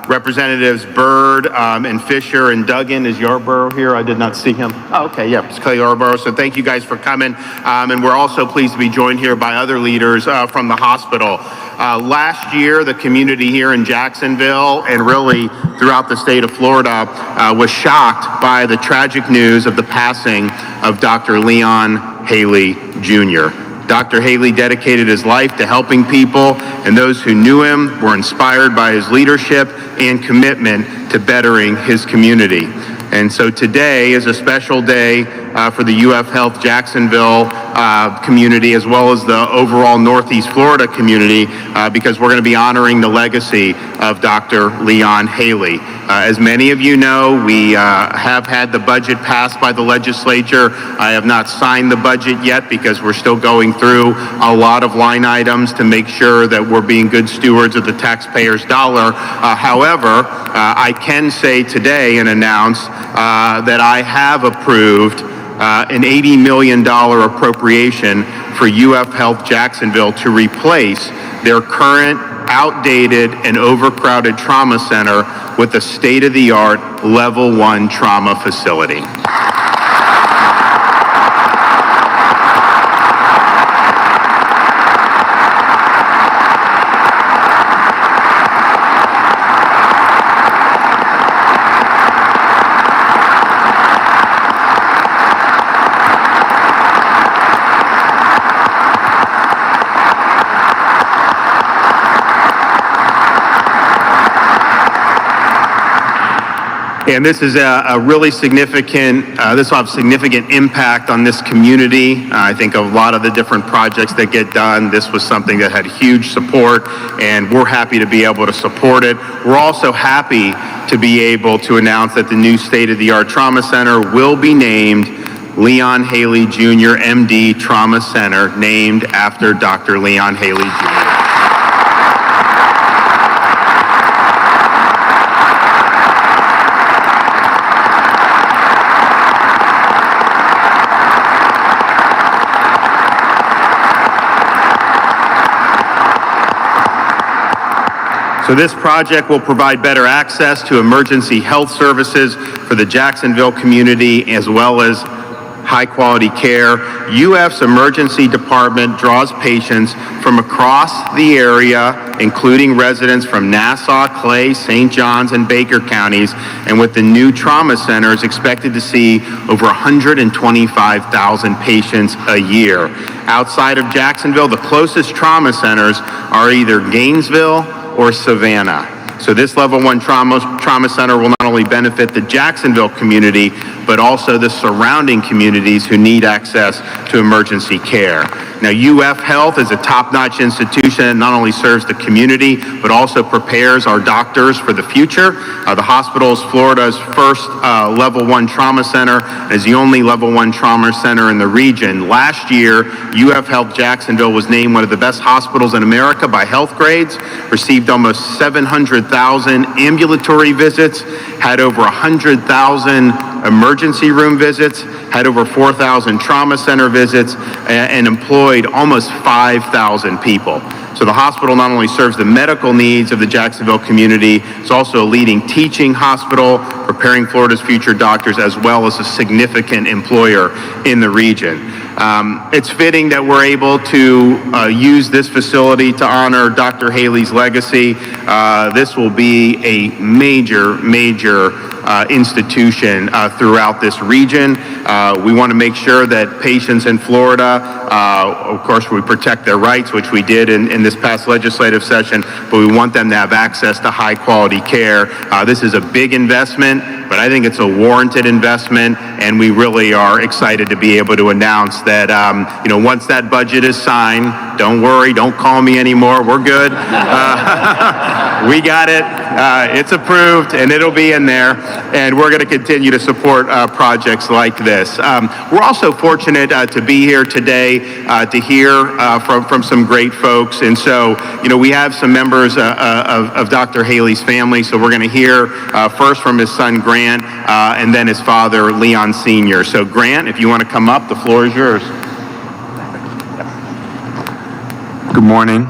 Representatives Byrd and Fisher and Duggan. Is Yarborough here? I did not see him. Oh, okay, yeah, it's Clay Yarborough. So thank you guys for coming. And we're also pleased to be joined here by other leaders from the hospital. Last year, the community here in Jacksonville and really throughout the state of Florida was shocked by the tragic news of the passing of Dr. Leon Haley Jr. Dr. Haley dedicated his life to helping people, and those who knew him were inspired by his leadership and commitment to bettering his community. And so today is a special day for the UF Health Jacksonville community, as well as the overall Northeast Florida community, because we're going to be honoring the legacy of Dr. Leon Haley. As many of you know, we have had the budget passed by the legislature. I have not signed the budget yet because we're still going through a lot of line items to make sure that we're being good stewards of the taxpayers' dollar. However, I can say today and announce that I have approved an $80 million appropriation for UF Health Jacksonville to replace their current outdated and overcrowded trauma center with a state-of-the-art level 1 trauma facility. And this is a really significant, this will have significant impact on this community. I think a lot of the different projects that get done, this was something that had huge support, and we're happy to be able to support it. We're also happy to be able to announce that the new state-of-the-art trauma center will be named Leon Haley Jr. MD Trauma Center, named after Dr. Leon Haley Jr. So this project will provide better access to emergency health services for the Jacksonville community, as well as high-quality care. UF's emergency department draws patients from across the area, including residents from Nassau, Clay, St. Johns, and Baker counties, and with the new trauma center is expected to see over 125,000 patients a year. Outside of Jacksonville, the closest trauma centers are either Gainesville or Savannah. So this level 1 trauma center will not only benefit the Jacksonville community, but also the surrounding communities who need access to emergency care. Now, UF Health is a top-notch institution that not only serves the community, but also prepares our doctors for the future. The hospital is Florida's first level 1 trauma center, and is the only level 1 trauma center in the region. Last year, UF Health Jacksonville was named one of the best hospitals in America by Health Grades, received almost 700,000 ambulatory visits, had over 100,000 emergency room visits, had over 4,000 trauma center visits, and employed almost 5,000 people. So the hospital not only serves the medical needs of the Jacksonville community, it's also a leading teaching hospital, preparing Florida's future doctors, as well as a significant employer in the region. It's fitting that we're able to use this facility to honor Dr. Haley's legacy. This will be a major institution throughout this region. We want to make sure that patients in Florida, of course, we protect their rights, which we did in this past legislative session, but we want them to have access to high quality care. This is a big investment, but I think it's a warranted investment, and we really are excited to be able to announce that, once that budget is signed, don't worry, don't call me anymore, we're good. We got it, it's approved, and it'll be in there, and we're going to continue to support projects like this. We're also fortunate to be here today to hear from some great folks, and so, we have some members of Dr. Haley's family, so we're going to hear first from his son, Grant, and then his father, Leon Sr. So Grant, if you want to come up, the floor is yours. Good morning.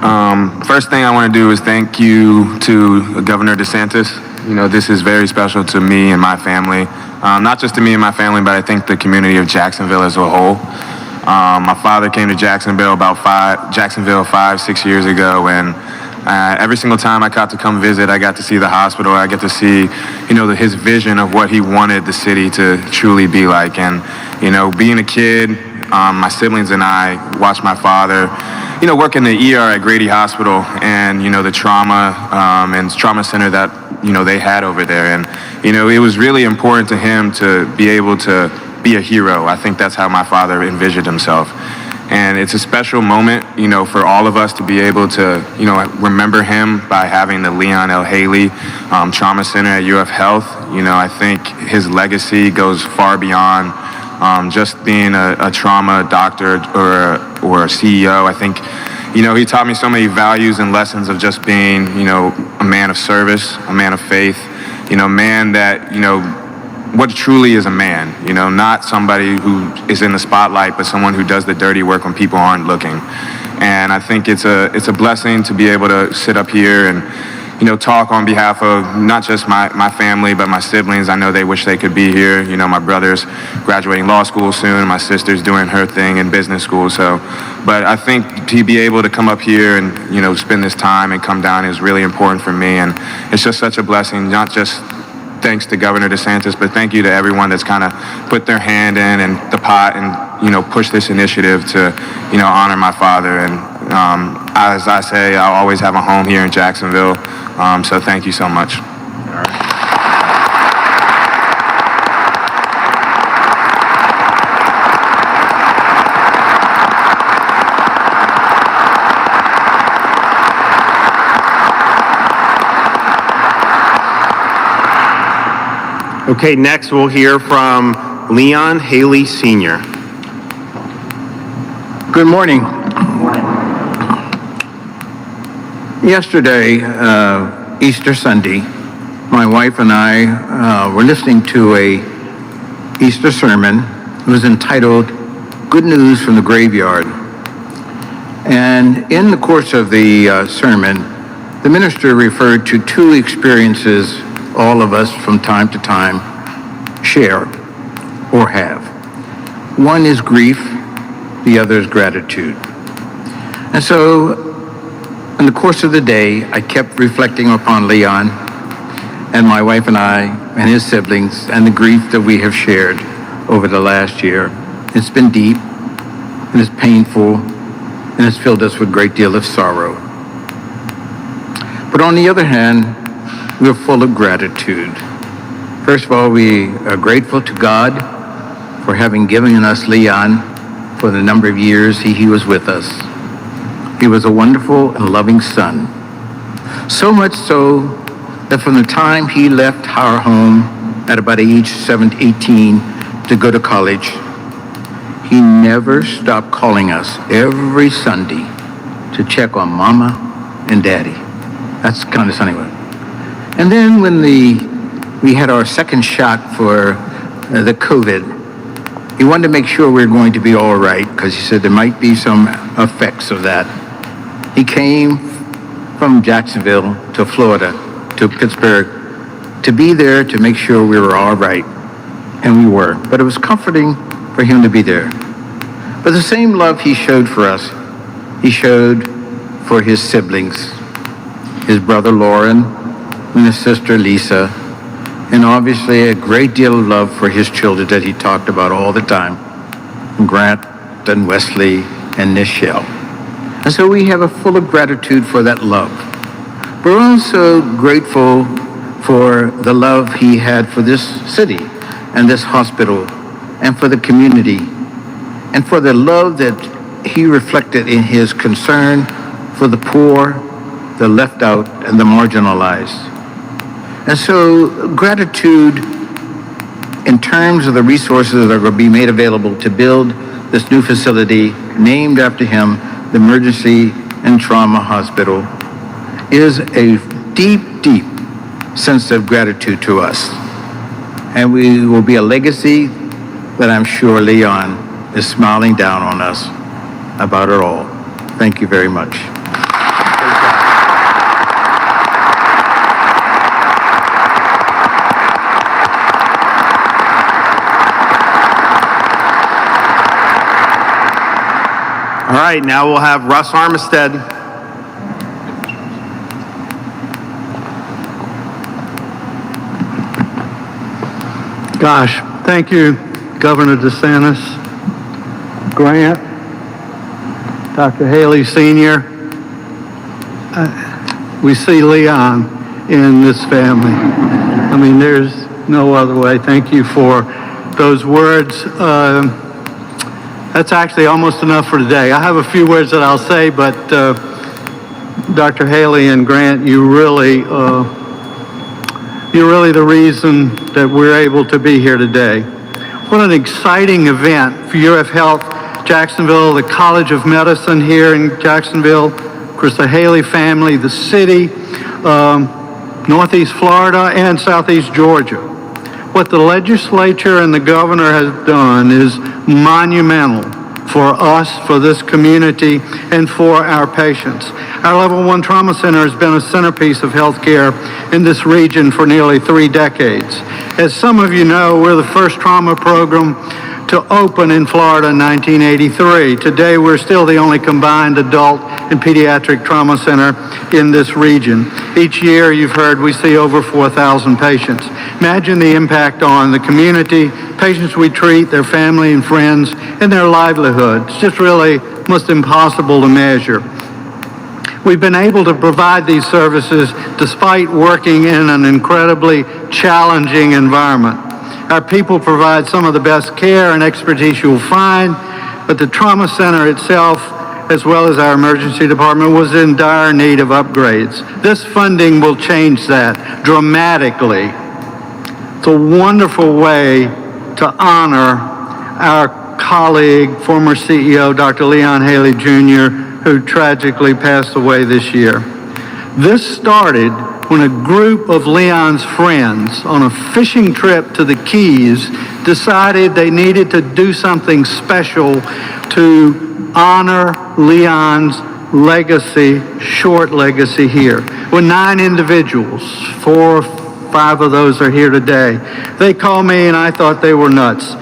First thing I want to do is thank you to Governor DeSantis. You know, this is very special to me and my family. Not just to me and my family, but I think the community of Jacksonville as a whole. My father came to Jacksonville 5-6 years ago, and every single time I got to come visit, I got to see the hospital. I get to see, you know, his vision of what he wanted the city to truly be like. And, you know, being a kid, my siblings and I watched my father, you know, work in the ER at Grady Hospital, and, you know, the trauma and trauma center that, you know, they had over there. And, you know, it was really important to him to be able to be a hero. I think that's how my father envisioned himself. And it's a special moment, you know, for all of us to be able to, you know, remember him by having the Leon L. Haley Trauma Center at UF Health. You know, I think his legacy goes far beyond just being a trauma doctor or a CEO. I think, you know, he taught me so many values and lessons of just being, you know, a man of service, a man of faith, you know, man that, you know, what truly is a man, you know, not somebody who is in the spotlight, but someone who does the dirty work when people aren't looking. And I think it's a blessing to be able to sit up here and, you know, talk on behalf of not just my family, but my siblings. I know they wish they could be here. You know, my brother's graduating law school soon. My sister's doing her thing in business school. So, but I think to be able to come up here and, you know, spend this time and come down is really important for me. And it's just such a blessing, not just thanks to Governor DeSantis, but thank you to everyone that's kind of put their hand in and the pot and, you know, push this initiative to, you know, honor my father. And as I say, I'll always have a home here in Jacksonville. So thank you so much. Okay, next we'll hear from Leon Haley Sr. Good morning. Yesterday, Easter Sunday, my wife and I were listening to a Easter sermon. It was entitled Good News from the Graveyard. And in the course of the sermon, the minister referred to two experiences all of us from time to time share or have. One is grief, the other is gratitude. And so in the course of the day, I kept reflecting upon Leon and my wife and I and his siblings and the grief that we have shared over the last year. It's been deep and it's painful and it's filled us with a great deal of sorrow. But on the other hand, we're full of gratitude. First of all, we are grateful to God for having given us Leon for the number of years he was with us. He was a wonderful and loving son. So much so that from the time he left our home at about age 18 to go to college, he never stopped calling us every Sunday to check on Mama and Daddy. That's the kind of son he was. And then when we had our second shot for the COVID, he wanted to make sure we were going to be all right because he said there might be some effects of that. He came from Jacksonville to Florida, to Pittsburgh, to be there to make sure we were all right. And we were. But it was comforting for him to be there. But the same love he showed for us, he showed for his siblings, his brother Lauren, and his sister Lisa, and obviously a great deal of love for his children that he talked about all the time, Grant and Wesley and Nichelle. And so we have a full of gratitude for that love. We're also grateful for the love he had for this city and this hospital and for the community and for the love that he reflected in his concern for the poor, the left out, and the marginalized. And so gratitude in terms of the resources that are going to be made available to build this new facility named after him, the Emergency and Trauma Hospital, is a deep, deep sense of gratitude to us. And we will be a legacy that I'm sure Leon is smiling down on us about it all. Thank you very much. All right, now we'll have Russ Armistead. Gosh, thank you, Governor DeSantis, Grant, Dr. Haley Sr. We see Leon in this family. I mean, there's no other way. Thank you for those words. That's actually almost enough for today. I have a few words that I'll say, but Dr. Haley and Grant, you're really the reason that we're able to be here today. What an exciting event for UF Health Jacksonville, the College of Medicine here in Jacksonville, of course the Haley family, the city, Northeast Florida, and Southeast Georgia. What the legislature and the governor has done is monumental for us, for this community, and for our patients. Our Level 1 Trauma Center has been a centerpiece of healthcare in this region for nearly 3 decades. As some of you know, we're the first trauma program to open in Florida in 1983. Today, we're still the only combined adult and pediatric trauma center in this region. Each year, you've heard, we see over 4,000 patients. Imagine the impact on the community, patients we treat, their family and friends, and their livelihood. It's just really almost impossible to measure. We've been able to provide these services despite working in an incredibly challenging environment. Our people provide some of the best care and expertise you'll find, but the trauma center itself, as well as our emergency department, was in dire need of upgrades. This funding will change that dramatically. It's a wonderful way to honor our colleague, former CEO, Dr. Leon Haley Jr., who tragically passed away this year. This started when a group of Leon's friends on a fishing trip to the Keys decided they needed to do something special to honor Leon's legacy, short legacy here. With 9 individuals, 4 or 5 of those are here today. They called me and I thought they were nuts.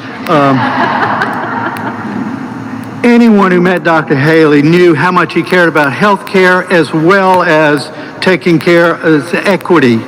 Anyone who met Dr. Haley knew how much he cared about health care as well as taking care of equity.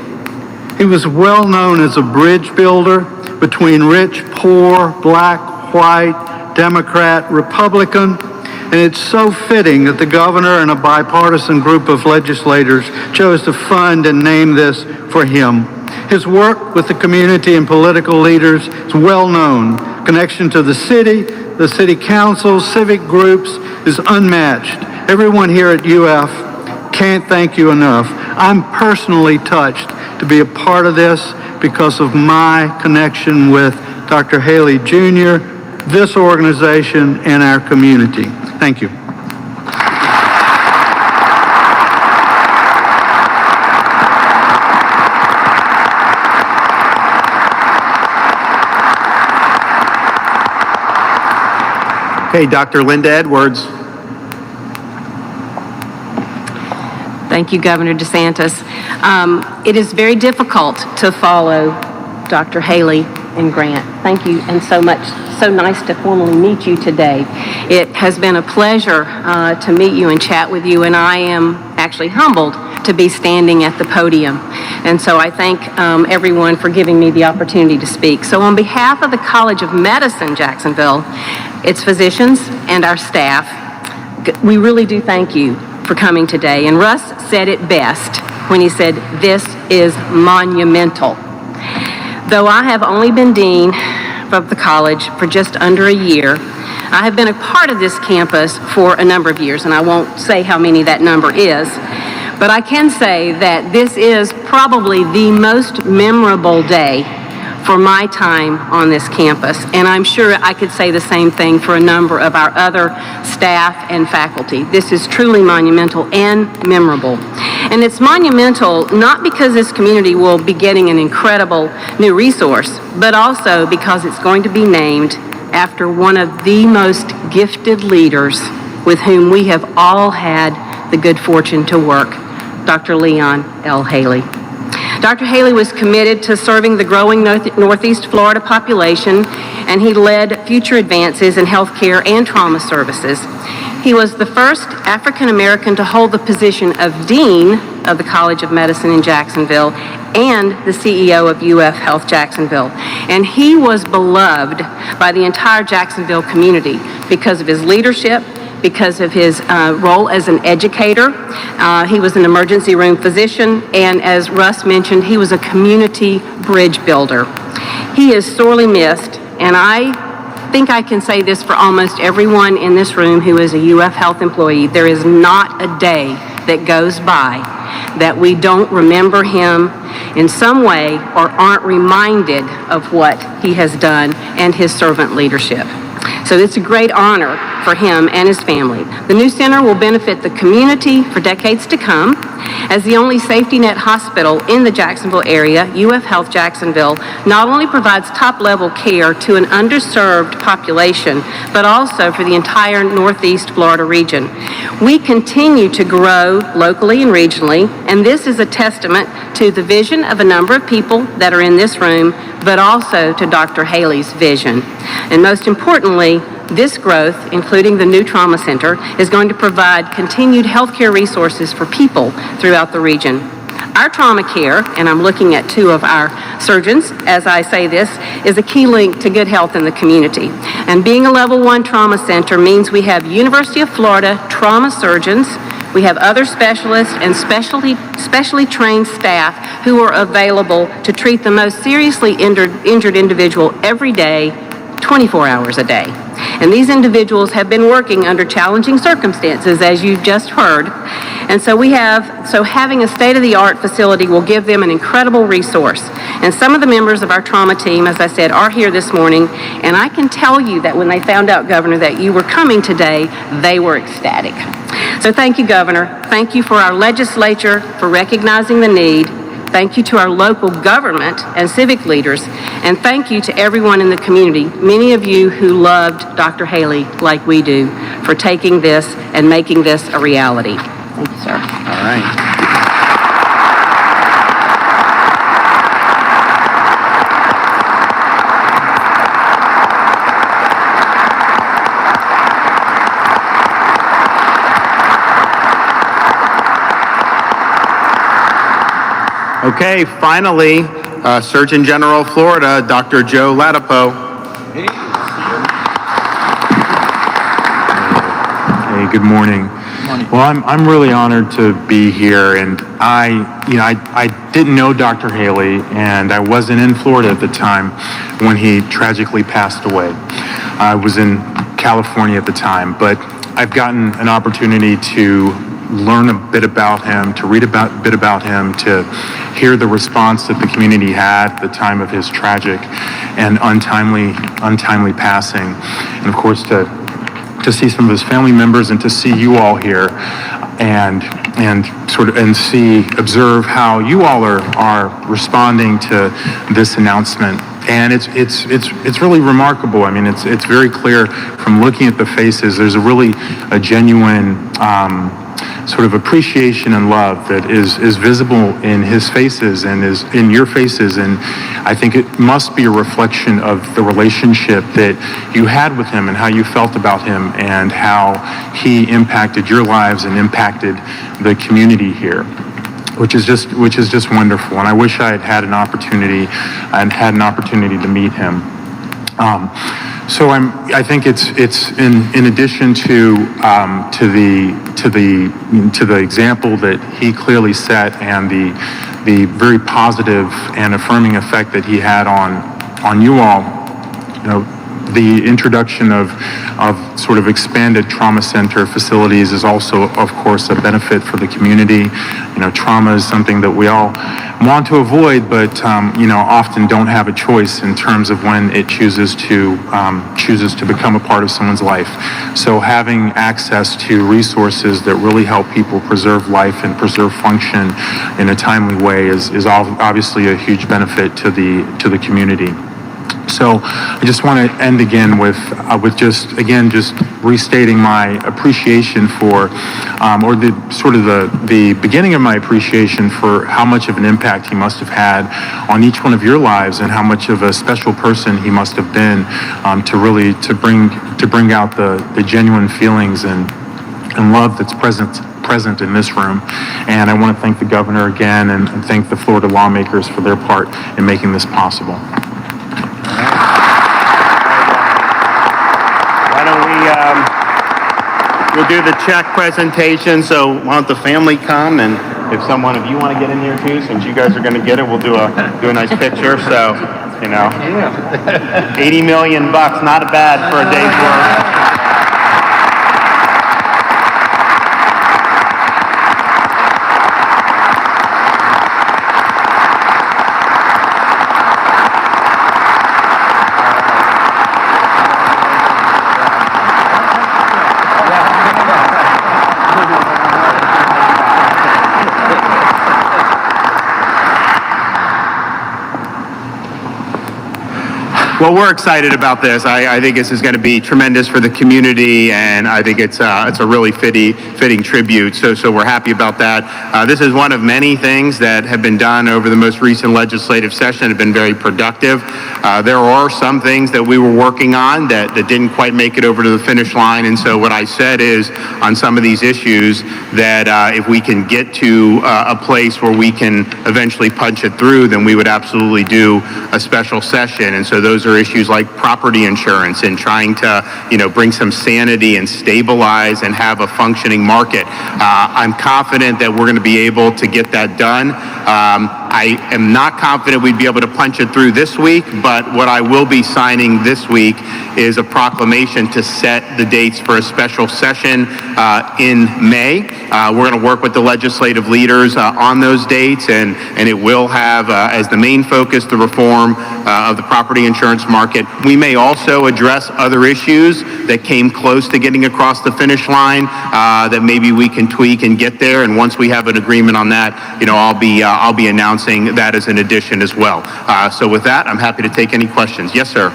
He was well known as a bridge builder between rich, poor, black, white, Democrat, Republican, and it's so fitting that the governor and a bipartisan group of legislators chose to fund and name this for him. His work with the community and political leaders is well known. Connection to the city council, civic groups is unmatched. Everyone here at UF can't thank you enough. I'm personally touched to be a part of this because of my connection with Dr. Haley Jr., this organization, and our community. Thank you. Okay, Dr. Linda Edwards. Thank you, Governor DeSantis. It is very difficult to follow Dr. Haley and Grant. Thank you, and so much. So nice to formally meet you today. It has been a pleasure to meet you and chat with you, and I am actually humbled to be standing at the podium. And so I thank everyone for giving me the opportunity to speak. So on behalf of the College of Medicine, Jacksonville, its physicians and our staff, we really do thank you for coming today. And Russ said it best when he said, this is monumental. Though I have only been dean of the college for just under a year, I have been a part of this campus for a number of years, and I won't say how many that number is, but I can say that this is probably the most memorable day for my time on this campus, and I'm sure I could say the same thing for a number of our other staff and faculty. This is truly monumental and memorable. And it's monumental not because this community will be getting an incredible new resource, but also because it's going to be named after one of the most gifted leaders with whom we have all had the good fortune to work, Dr. Leon L. Haley. Dr. Haley was committed to serving the growing Northeast Florida population, and he led future advances in healthcare and trauma services. He was the first African American to hold the position of Dean of the College of Medicine in Jacksonville and the CEO of UF Health Jacksonville. And he was beloved by the entire Jacksonville community because of his leadership, because of his role as an educator. He was an emergency room physician, and as Russ mentioned, he was a community bridge builder. He is sorely missed, and I think I can say this for almost everyone in this room who is a UF Health employee. There is not a day that goes by that we don't remember him in some way or aren't reminded of what he has done and his servant leadership. So it's a great honor for him and his family. The new center will benefit the community for decades to come. As the only safety net hospital in the Jacksonville area, UF Health Jacksonville not only provides top-level care to an underserved population, but also for the entire Northeast Florida region. We continue to grow locally and regionally, and this is a testament to the vision of a number of people that are in this room, but also to Dr. Haley's vision. And most importantly, this growth, including the new trauma center, is going to provide continued healthcare resources for people throughout the region. Our trauma care, and I'm looking at two of our surgeons as I say this, is a key link to good health in the community. And being a level 1 trauma center means we have University of Florida trauma surgeons, we have other specialists and specially trained staff who are available to treat the most seriously injured individual every day, 24 hours a day. And these individuals have been working under challenging circumstances, as you've just heard. And so having a state-of-the-art facility will give them an incredible resource. And some of the members of our trauma team, as I said, are here this morning. And I can tell you that when they found out, Governor, that you were coming today, they were ecstatic. So thank you, Governor. Thank you for our legislature for recognizing the need. Thank you to our local government and civic leaders, and thank you to everyone in the community, many of you who loved Dr. Haley like we do, for taking this and making this a reality. Thank you, sir. All right. Okay, finally, Surgeon General of Florida, Dr. Joe Ladapo. Hey, good morning. Well, I'm really honored to be here, and I didn't know Dr. Haley, and I wasn't in Florida at the time when he tragically passed away. I was in California at the time, but I've gotten an opportunity to learn a bit about him, to read a bit about him, to hear the response that the community had at the time of his tragic and untimely passing, and of course to see some of his family members and to see you all here and observe how you all are responding to this announcement. And it's really remarkable. I mean, it's very clear from looking at the faces. There's a genuine sort of appreciation and love that is visible in his faces and is in your faces. And I think it must be a reflection of the relationship that you had with him and how you felt about him and how he impacted your lives and impacted the community here, which is just wonderful. And I wish I had an opportunity to meet him. So I think it's in addition to the example that he clearly set and the very positive and affirming effect that he had on you all, you know, the introduction of sort of expanded trauma center facilities is also, of course, a benefit for the community. You know, trauma is something that we all want to avoid, but often don't have a choice in terms of when it chooses to become a part of someone's life. So having access to resources that really help people preserve life and preserve function in a timely way is obviously a huge benefit to the community. So I just want to end again with just restating my appreciation for, or the beginning of my appreciation for how much of an impact he must have had on each one of your lives and how much of a special person he must have been to bring out the genuine feelings and and love that's present in this room. And I want to thank the governor again and thank the Florida lawmakers for their part in making this possible. Why don't we'll do the check presentation, so why don't the family come, and if someone of you want to get in here too, since you guys are going to get it, we'll do a nice picture, so, 80 million bucks, not bad for a day's work. Well, we're excited about this. I think this is going to be tremendous for the community, and I think it's a really fitting tribute. So we're happy about that. This is one of many things that have been done over the most recent legislative session. Have been very productive. There are some things that we were working on that didn't quite make it over to the finish line, and so what I said is on some of these issues that if we can get to a place where we can eventually punch it through, then we would absolutely do a special session. And so those are issues like property insurance and trying to, bring some sanity and stabilize and have a functioning market. I'm confident that we're going to be able to get that done. I am not confident we'd be able to punch it through this week, but what I will be signing this week is a proclamation to set the dates for a special session in May. We're going to work with the legislative leaders on those dates, and it will have as the main focus the reform of the property insurance market. We may also address other issues that came close to getting across the finish line that maybe we can tweak and get there. And once we have an agreement on that, I'll be announcing that as an addition as well. So with that, I'm happy to take any questions. Yes, sir.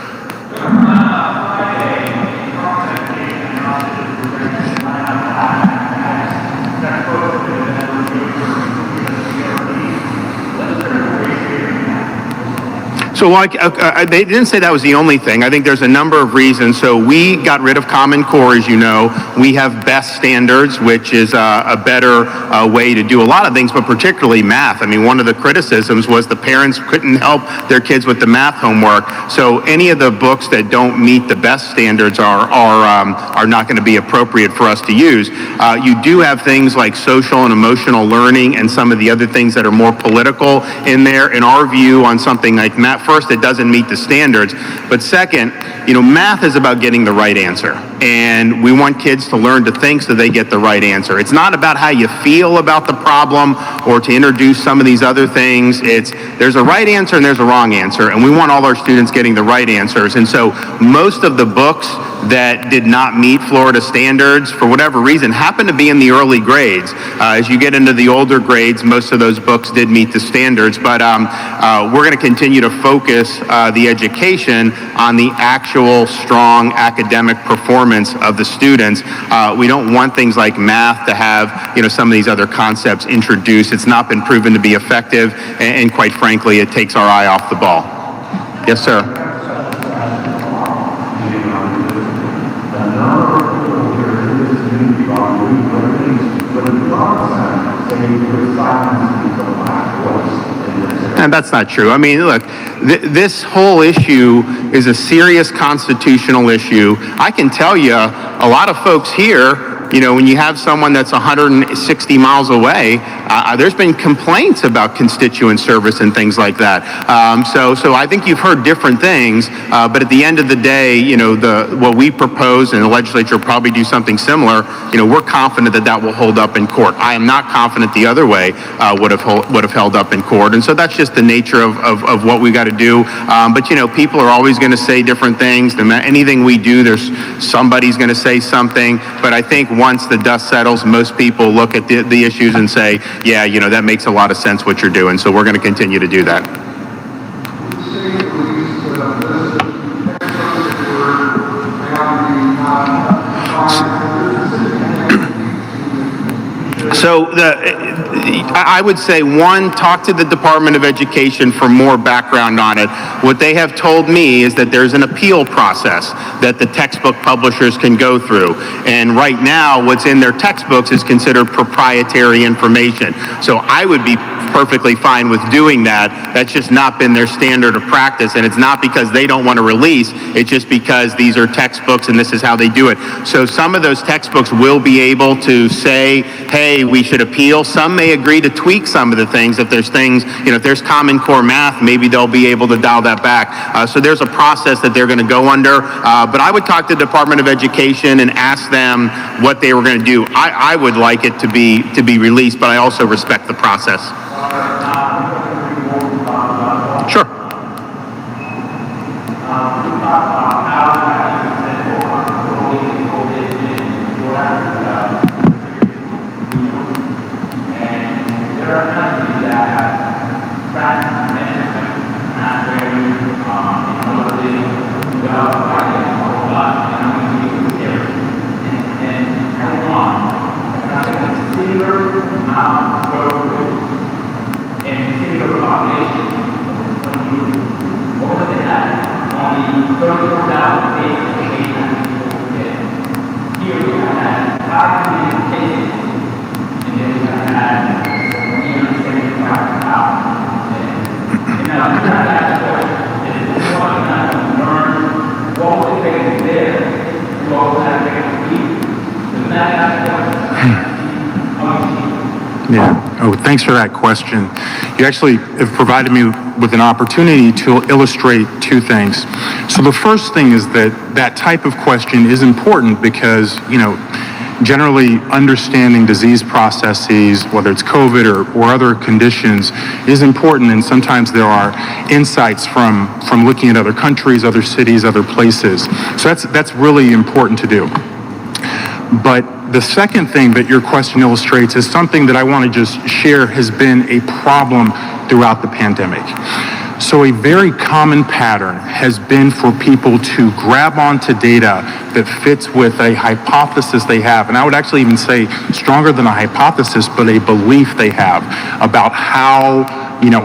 So they didn't say that was the only thing. I think there's a number of reasons. So we got rid of Common Core, as you know. We have best standards, which is a better way to do a lot of things, but particularly math. I mean, one of the criticisms was the parents couldn't help their kids with the math homework. So any of the books that don't meet the best standards are not going to be appropriate for us to use. You do have things like social and emotional learning and some of the other things that are more political in there. In our view on something like math, first, it doesn't meet the standards, but second, math is about getting the right answer, and we want kids to learn to think so they get the right answer. It's not about how you feel about the problem or to introduce some of these other things. There's a right answer and there's a wrong answer, and we want all our students getting the right answers. And so most of the books that did not meet Florida standards for whatever reason happen to be in the early grades. As you get into the older grades, most of those books did meet the standards, but we're going to continue to focus the education on the actual strong academic performance of the students. We don't want things like math to have some of these other concepts introduced. It's not been proven to be effective, and quite frankly, it takes our eye off the ball. Yes, sir. And that's not true. I mean, look, this whole issue is a serious constitutional issue. I can tell you, a lot of folks here, when you have someone that's 160 miles away, there's been complaints about constituent service and things like that. So I think you've heard different things, but at the end of the day, what we propose, and the legislature will probably do something similar, we're confident that will hold up in court. I am not confident the other way would have held up in court, and so that's just the nature of what we got to do. But people are always going to say different things. Anything we do, there's somebody's going to say something. But I think once the dust settles, most people look at the issues and say, yeah, that makes a lot of sense what you're doing. So we're going to continue to do that. So So I would say, one, talk to the Department of Education for more background on it. What they have told me is that there's an appeal process that the textbook publishers can go through. And right now, what's in their textbooks is considered proprietary information. So I would be perfectly fine with doing that. That's just not been their standard of practice, and it's not because they don't want to release, it's just because these are textbooks and this is how they do it. So some of those textbooks will be able to say, hey, we should appeal. Some may agree to tweak some of the things. If there's things, if there's Common Core math, maybe they'll be able to dial that back. So there's a process that they're going to go under. But I would talk to the Department of Education and ask them what they were going to do. I would like it to be released, but I also respect the process. Sure. Yeah. Oh, thanks for that question. You actually have provided me with an opportunity to illustrate two things. So the first thing is that type of question is important because, generally understanding disease processes, whether it's COVID or other conditions, is important, and sometimes there are insights from looking at other countries, other cities, other places. So that's really important to do. But the second thing that your question illustrates is something that I want to just share has been a problem throughout the pandemic. So a very common pattern has been for people to grab onto data that fits with a hypothesis they have, and I would actually even say stronger than a hypothesis, but a belief they have about how,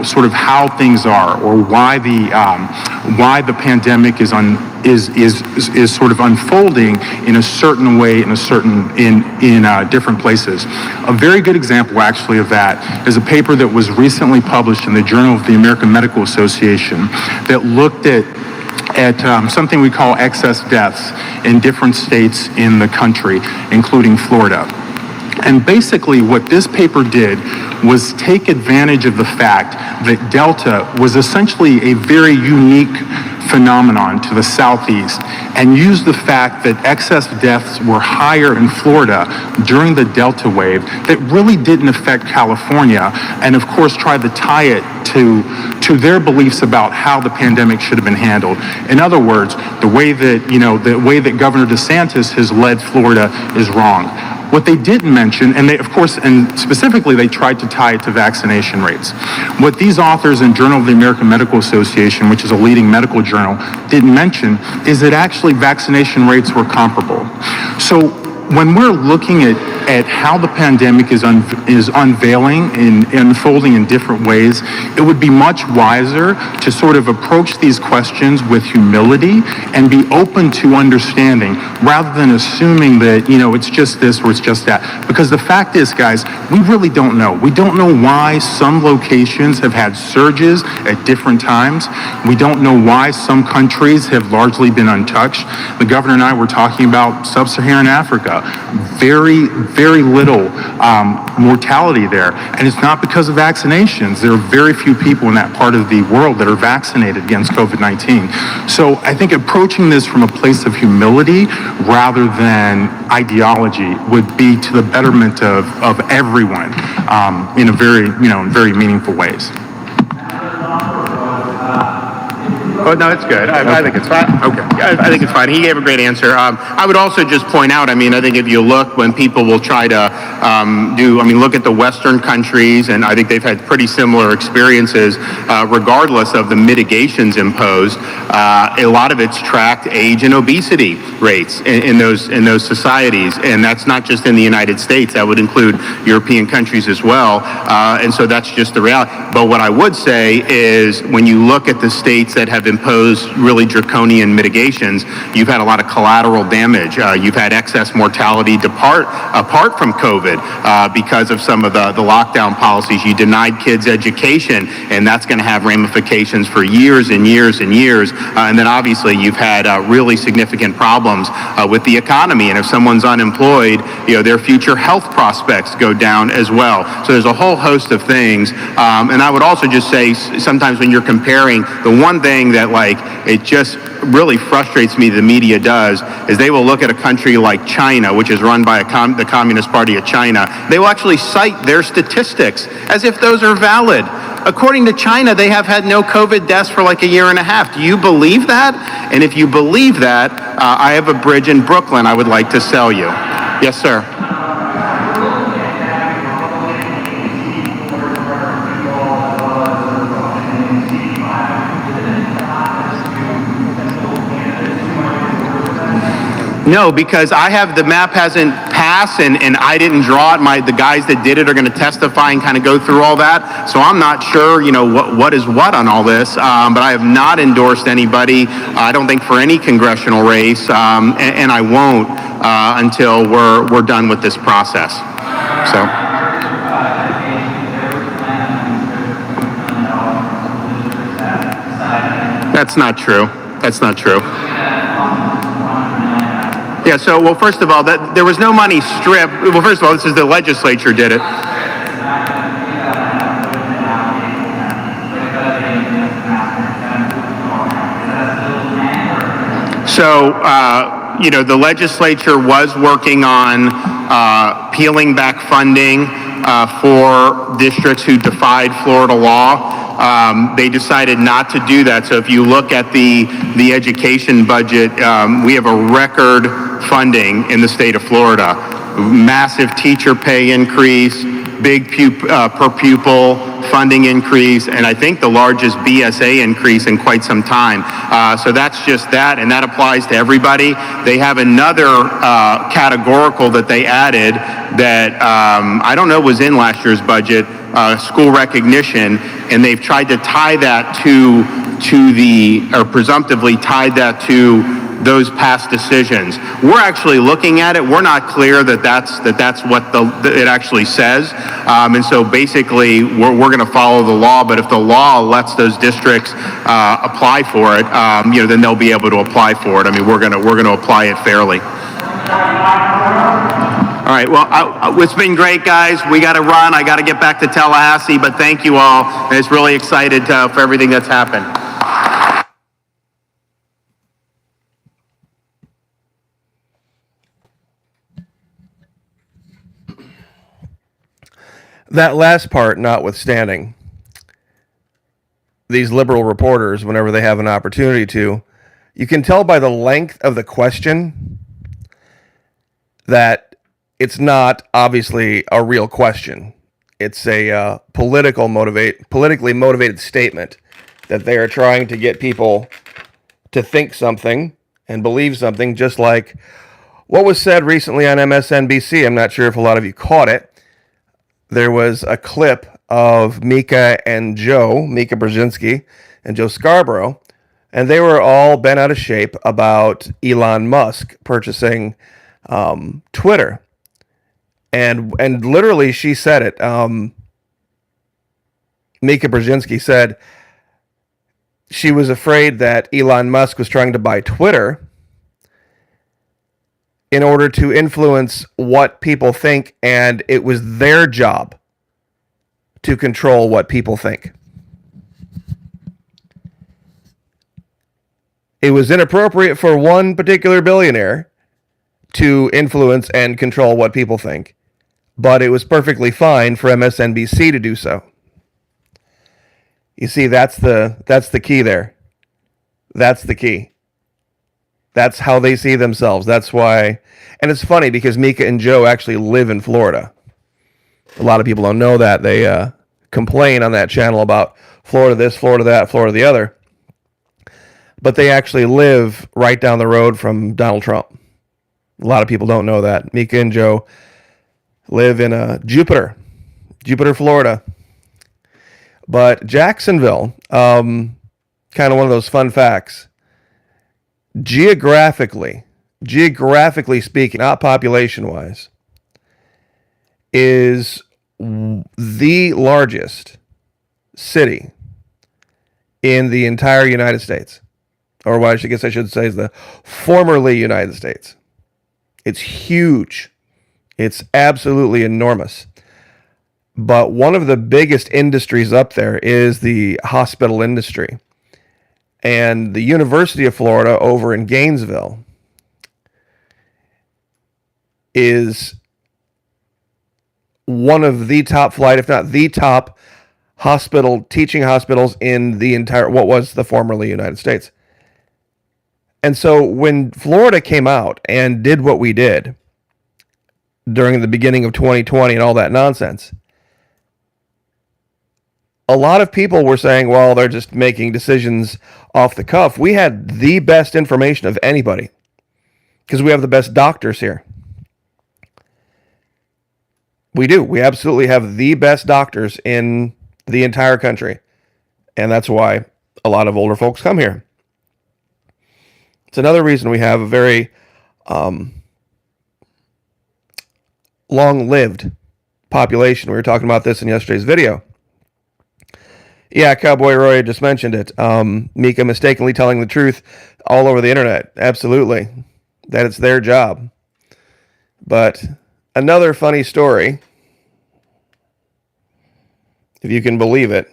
sort of how things are, or why the pandemic is sort of unfolding in a certain way, in different places. A very good example, actually, of that is a paper that was recently published in the Journal of the American Medical Association that looked at something we call excess deaths in different states in the country, including Florida. And basically what this paper did was take advantage of the fact that Delta was essentially a very unique phenomenon to the Southeast, and use the fact that excess deaths were higher in Florida during the Delta wave that really didn't affect California, and of course try to tie it to their beliefs about how the pandemic should have been handled. In other words, the way that Governor DeSantis has led Florida is wrong. What they didn't mention, and specifically they tried to tie it to vaccination rates. What these authors in Journal of the American Medical Association, which is a leading medical journal, didn't mention is that actually vaccination rates were comparable. So when we're looking at how the pandemic is unveiling and unfolding in different ways, it would be much wiser to sort of approach these questions with humility and be open to understanding, rather than assuming that, it's just this or it's just that. Because the fact is, guys, we really don't know. We don't know why some locations have had surges at different times. We don't know why some countries have largely been untouched. The governor and I were talking about sub-Saharan Africa. Very, very little mortality there. And it's not because of vaccinations. There are very few people in that part of the world that are vaccinated against COVID-19. So I think approaching this from a place of humility rather than ideology would be to the betterment of everyone in very meaningful ways. Oh, no, it's good. I think it's fine. Okay. I think it's fine. He gave a great answer. I would also just point out, I mean, I think if you look when people will try to look at the Western countries, and I think they've had pretty similar experiences, regardless of the mitigations imposed. A lot of it's tracked age and obesity rates in those societies, and that's not just in the United States. That would include European countries as well. And so that's just the reality. But what I would say is when you look at the states that have imposed really draconian mitigations, you've had a lot of collateral damage. You've had excess mortality apart from COVID because of some of the lockdown policies. You denied kids education, and that's going to have ramifications for years and years and years. And then obviously you've had really significant problems with the economy. And if someone's unemployed, their future health prospects go down as well. So there's a whole host of things. And I would also just say sometimes when you're comparing, the one thing that it just really frustrates me the media does is they will look at a country like China, which is run by the Communist Party of China. They will actually cite their statistics as if those are valid. According to China, they have had no COVID deaths for like a year and a half. Do you believe that? And if you believe that, I have a bridge in Brooklyn I would like to sell you. Yes, sir. No, because the map hasn't passed and I didn't draw it. The guys that did it are going to testify and kind of go through all that. So I'm not sure, what is what on all this. But I have not endorsed anybody, I don't think, for any congressional race. And I won't until we're done with this process. So. That's not true. That's not true. Yeah, so, well, first of all, there was no money stripped. Well, first of all, this is the legislature did it. So, the legislature was working on peeling back funding for districts who defied Florida law. They decided not to do that. So if you look at the education budget, we have a record funding in the state of Florida. Massive teacher pay increase, big per pupil funding increase, and I think the largest BSA increase in quite some time. So that's just that, and that applies to everybody. They have another categorical that they added that I don't know was in last year's budget, school recognition, and they've tried to tie that or presumptively tied that to those past decisions. We're actually looking at it. We're not clear that that's what it actually says. And so basically, we're going to follow the law. But if the law lets those districts apply for it, then they'll be able to apply for it. I mean, we're going to apply it fairly. All right. Well, it's been great, guys. We got to run. I got to get back to Tallahassee. But thank you all. And it's really excited for everything that's happened. That last part notwithstanding, these liberal reporters, whenever they have an opportunity to, you can tell by the length of the question that it's not obviously a real question. It's a politically motivated statement that they are trying to get people to think something and believe something, just like what was said recently on MSNBC. I'm not sure if a lot of you caught it. There was a clip of Mika Brzezinski and Joe Scarborough, and they were all bent out of shape about Elon Musk purchasing Twitter. And literally, she said it. Mika Brzezinski said she was afraid that Elon Musk was trying to buy Twitter in order to influence what people think, and it was their job to control what people think. It was inappropriate for one particular billionaire to influence and control what people think, but it was perfectly fine for MSNBC to do so. You see, that's the key there. That's the key. That's how they see themselves. That's why. And it's funny because Mika and Joe actually live in Florida. A lot of people don't know that. They complain on that channel about Florida this, Florida that, Florida the other. But they actually live right down the road from Donald Trump. A lot of people don't know that. Mika and Joe live in Jupiter, Florida. But Jacksonville, kind of one of those fun facts. Geographically speaking, not population-wise, is the largest city in the entire United States. Or what I guess I should say is the formerly United States. It's huge. It's absolutely enormous. But one of the biggest industries up there is the hospital industry. And the University of Florida over in Gainesville is one of the top flight, if not the top teaching hospitals in the entire, what was the formerly United States. And so when Florida came out and did what we did during the beginning of 2020 and all that nonsense, a lot of people were saying, well, they're just making decisions off the cuff. We had the best information of anybody because we have the best doctors here. We do. We absolutely have the best doctors in the entire country. And that's why a lot of older folks come here. It's another reason we have a very long-lived population. We were talking about this in yesterday's video. Yeah, Cowboy Roy just mentioned it. Mika mistakenly telling the truth all over the internet. Absolutely. That it's their job. But another funny story, if you can believe it.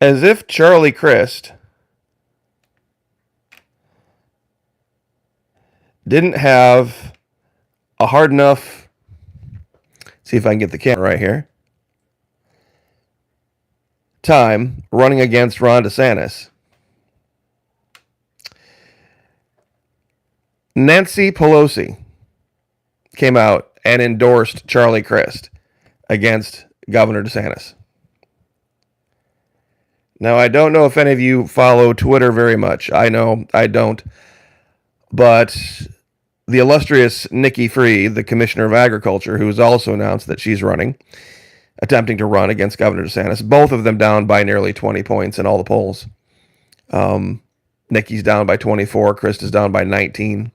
As if Charlie Crist didn't have a hard enough, see if I can get the camera right here, time running against Ron DeSantis. Nancy Pelosi came out and endorsed Charlie Crist against Governor DeSantis. Now, I don't know if any of you follow Twitter very much. I know I don't. But the illustrious Nikki Fried, the Commissioner of Agriculture, who has also announced that she's attempting to run against Governor DeSantis, both of them down by nearly 20 points in all the polls. Nikki's down by 24, Crist is down by 19.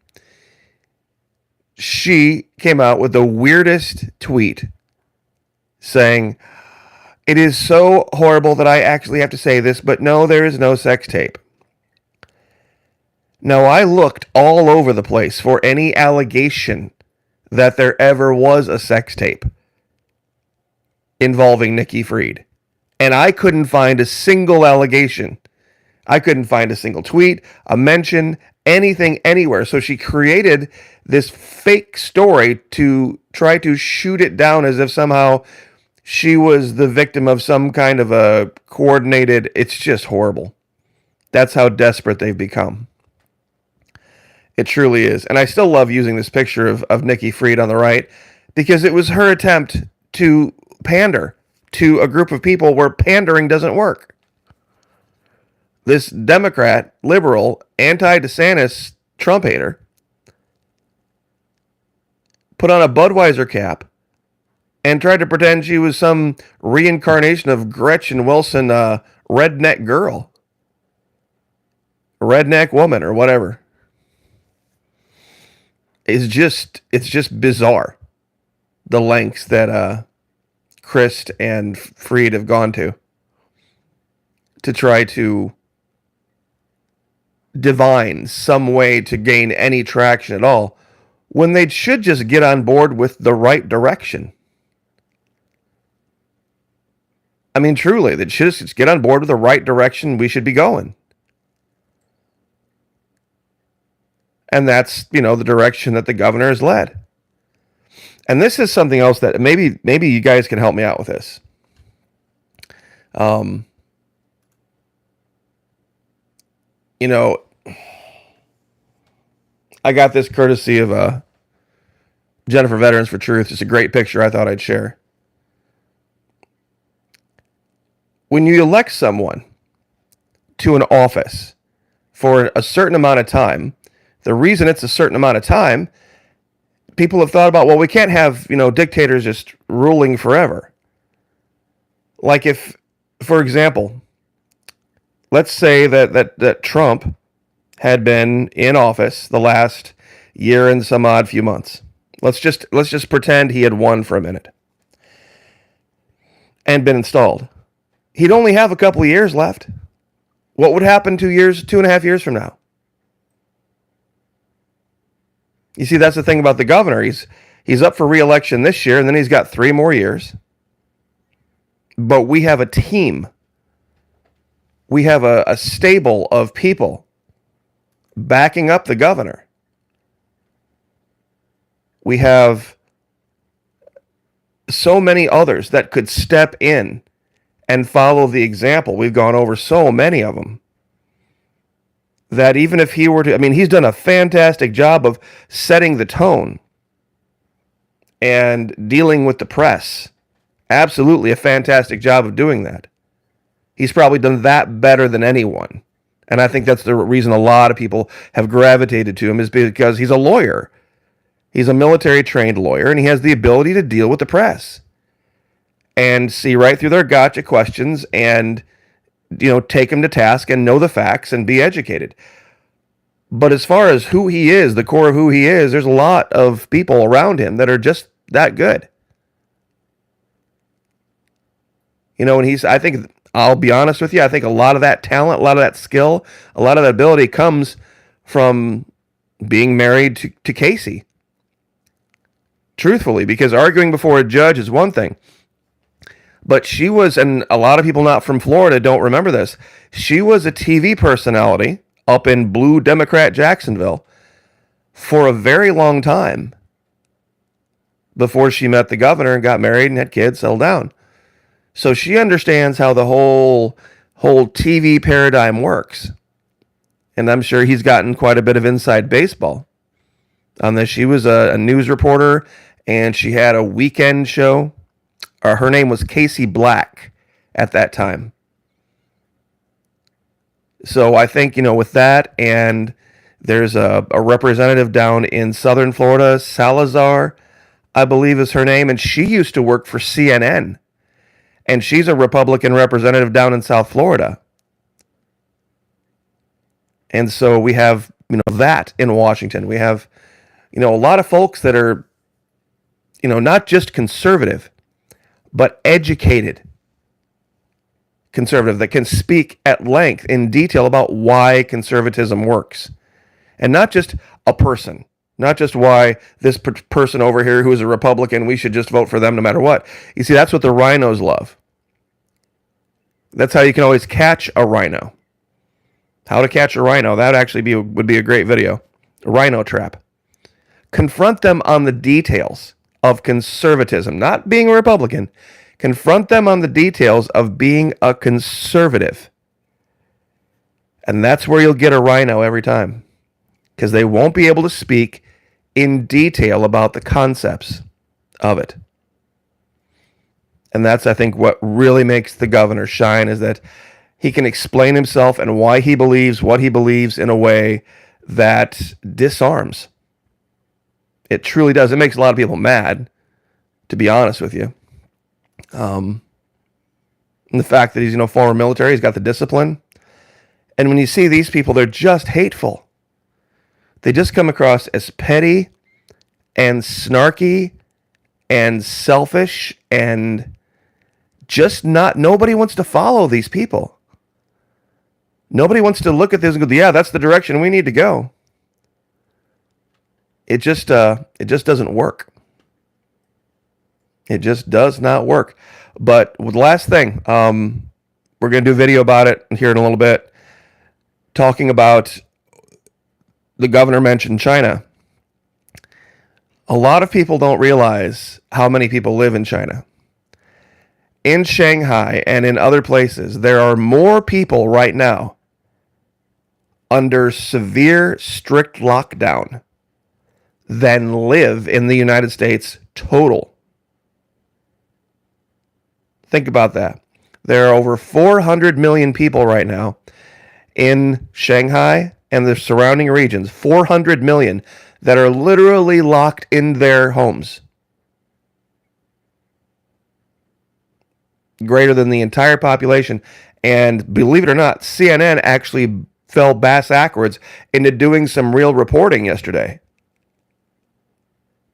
She came out with the weirdest tweet saying, "It is so horrible that I actually have to say this, but no, there is no sex tape." Now, I looked all over the place for any allegation that there ever was a sex tape involving Nikki Fried, and I couldn't find a single allegation. I couldn't find a single tweet, a mention, anything anywhere. So she created this fake story to try to shoot it down as if somehow she was the victim of some kind of a coordinated, it's just horrible. That's how desperate they've become. It truly is. And I still love using this picture of Nikki Fried on the right because it was her attempt to pander to a group of people where pandering doesn't work. This Democrat, liberal, anti-DeSantis Trump hater put on a Budweiser cap and tried to pretend she was some reincarnation of Gretchen Wilson, redneck girl, redneck woman, or whatever. It's just bizarre, the lengths that Crist and Fried have gone to try to divine some way to gain any traction at all, when they should just get on board with the right direction. I mean, truly, they should just get on board with the right direction we should be going. And that's, the direction that the governor has led. And this is something else that maybe you guys can help me out with this. you know, I got this courtesy of Jennifer Veterans for Truth. It's a great picture I thought I'd share. When you elect someone to an office for a certain amount of time, the reason it's a certain amount of time, people have thought about, well, we can't have, dictators just ruling forever. Like if, for example, let's say that Trump had been in office the last year and some odd few months. Let's just pretend he had won for a minute and been installed. He'd only have a couple of years left. What would happen 2.5 years from now? You see, that's the thing about the governor. He's up for re-election this year, and then he's got 3 more years. But we have a team. We have a stable of people backing up the governor. We have so many others that could step in and follow the example. We've gone over so many of them. That even if he were to, he's done a fantastic job of setting the tone and dealing with the press. Absolutely a fantastic job of doing that. He's probably done that better than anyone. And I think that's the reason a lot of people have gravitated to him, is because he's a lawyer. He's a military trained lawyer, and he has the ability to deal with the press and see right through their gotcha questions and take them to task and know the facts and be educated. But as far as who he is, the core of who he is, there's a lot of people around him that are just that good. And I think, I'll be honest with you, I think a lot of that talent, a lot of that skill, a lot of that ability comes from being married to Casey. Truthfully, because arguing before a judge is one thing. But she was, and a lot of people not from Florida don't remember this, she was a TV personality up in blue Democrat Jacksonville for a very long time before she met the governor and got married and had kids, settled down. So she understands how the whole TV paradigm works. And I'm sure he's gotten quite a bit of inside baseball on this. She was a news reporter, and she had a weekend show. Her name was Casey Black at that time. So I think, with that, and there's a representative down in southern Florida, Salazar, I believe is her name, and she used to work for CNN. And she's a Republican representative down in South Florida. And so we have, that in Washington. We have, a lot of folks that are, not just conservative, but educated conservative that can speak at length in detail about why conservatism works. And not just a person, not just why this person over here who is a Republican, we should just vote for them no matter what. You see, that's what the rhinos love. That's how you can always catch a rhino. How to catch a rhino, that actually would be a great video. A rhino trap. Confront them on the details of conservatism, not being a Republican. Confront them on the details of being a conservative. And that's where you'll get a rhino every time. Because they won't be able to speak in detail about the concepts of it. And that's, I think, what really makes the governor shine, is that he can explain himself and why he believes what he believes in a way that disarms. It truly does. It makes a lot of people mad, to be honest with you. And the fact that he's, former military, he's got the discipline. And when you see these people, they're just hateful. They just come across as petty and snarky and selfish, and just nobody wants to follow these people. Nobody wants to look at this and go, yeah, that's the direction we need to go. It just doesn't work. It just does not work. But the last thing, we're going to do a video about it here in a little bit, talking about the governor mentioned China. A lot of people don't realize how many people live in China. In Shanghai and in other places, there are more people right now under severe, strict lockdown than live in the United States total. Think about that. There are over 400 million people right now in Shanghai and the surrounding regions, 400 million that are literally locked in their homes. Greater than the entire population. And believe it or not, CNN actually fell backwards into doing some real reporting yesterday.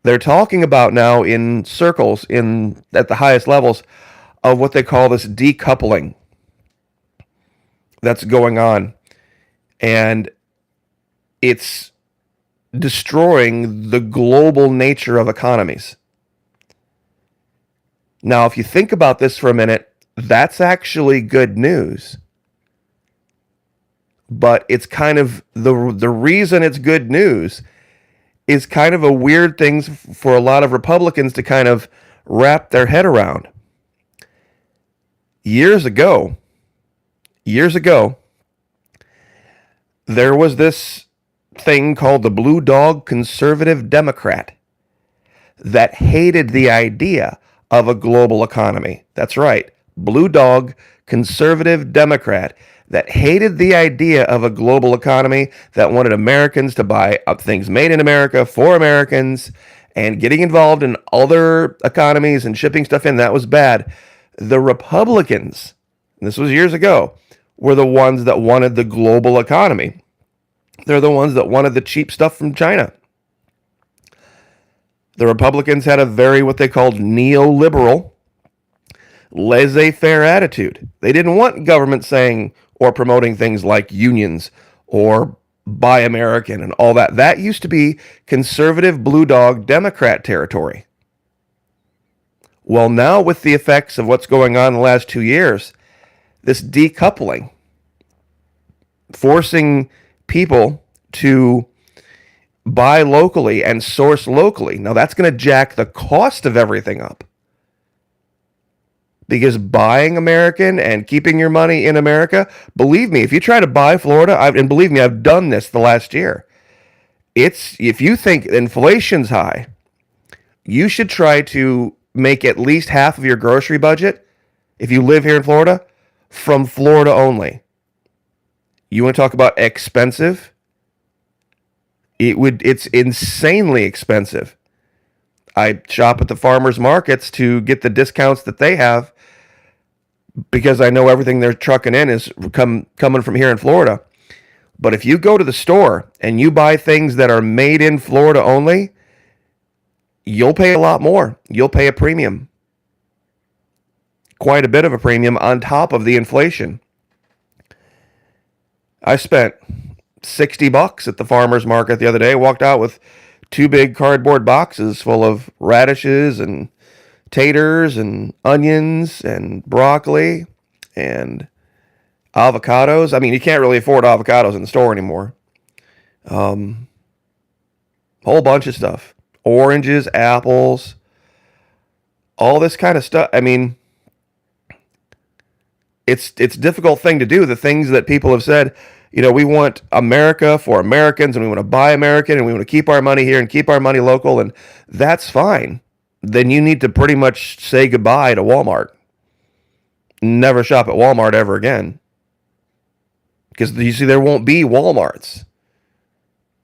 They're talking about now in circles at the highest levels of what they call this decoupling that's going on. And it's destroying the global nature of economies. Now, if you think about this for a minute, that's actually good news. But it's kind of the reason it's good news is kind of a weird thing for a lot of Republicans to kind of wrap their head around. Years ago, there was this thing called the Blue Dog Conservative Democrat that hated the idea of a global economy. That's right, Blue Dog Conservative Democrat that hated the idea of a global economy, that wanted Americans to buy up things made in America for Americans, and getting involved in other economies and shipping stuff in. That was bad. The Republicans, and this was years ago, were the ones that wanted the global economy. They're the ones that wanted the cheap stuff from China. The Republicans had a very, what they called neoliberal, laissez-faire attitude. They didn't want government saying or promoting things like unions or Buy American and all that. That used to be conservative Blue Dog Democrat territory. Well, now with the effects of what's going on in the last 2 years, this decoupling, forcing people to buy locally and source locally. Now that's going to jack the cost of everything up. Because buying American and keeping your money in America, believe me, if you try to buy Florida, and believe me, I've done this the last year. If you think inflation's high, you should try to make at least half of your grocery budget, if you live here in Florida, from Florida only. You want to talk about expensive? It's insanely expensive. I shop at the farmers markets to get the discounts that they have because I know everything they're trucking in is coming from here in Florida. But if you go to the store and you buy things that are made in Florida only, you'll pay a lot more. You'll pay a premium. Quite a bit of a premium on top of the inflation. I spent $60 at the farmer's market the other day. Walked out with 2 big cardboard boxes full of radishes and taters and onions and broccoli and avocados. I mean, you can't really afford avocados in the store anymore. Whole bunch of stuff. Oranges, apples, all this kind of stuff. I mean, it's a difficult thing to do. The things that people have said, you know, we want America for Americans and we want to buy American and we want to keep our money here and keep our money local, and that's fine. Then you need to pretty much say goodbye to Walmart. Never shop at Walmart ever again. Because you see, there won't be Walmarts.